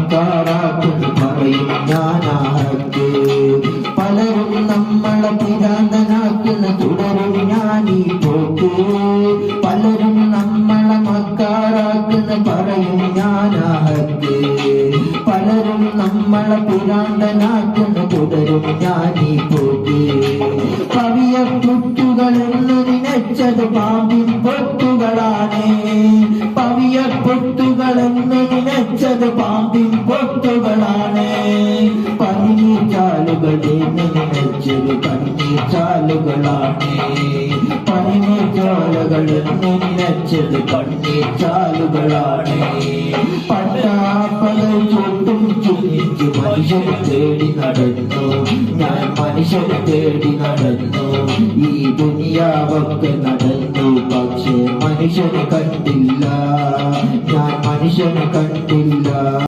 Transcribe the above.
മക്കാറാക്കുന്നു പറയും ഞാനാക്ക്. പലരും നമ്മളെ പിരാന്തനാക്കുന്ന തുടരും ഞാനീ പോക്ക്. പലരും നമ്മളെ മക്കാറാക്കുന്ന പറയും ഞാനാക്ക്. പലരും നമ്മളെ പിരാന്തനാക്കുന്ന തുടരും ഞാനീ പോക്ക്. പവിയ പൊട്ടുകളെന്ന് നിനച്ചത് പാമ്പിൻ പൊട്ടുകളാണ്. പവിയ പൊട്ടുകളെന്ന് നിനച്ചത് പാമ്പിൻ പൊട്ടുകളാണ്. പനിനീർച്ചാലുകൾ എന്ന് നിനച്ചത് കണ്ണീർച്ചാലുകളാണ്. പനിനീർച്ചാലുകൾ എന്ന് നിനച്ചത് കണ്ണീർച്ചാലുകളാണ്. പട്ടാപ്പകൾ ചുട്ടും ചുറ്റിച്ച് മനുഷ്യനെ തേടി നടന്നു ഞാൻ. മനുഷ്യനെ തേടി നടന്നു ഈ ദുനിയാവൊക്കെ നടന്നു. പക്ഷേ മനുഷ്യനെ കണ്ടില്ല ഞാൻ. മനുഷ്യനെ കണ്ടില്ല.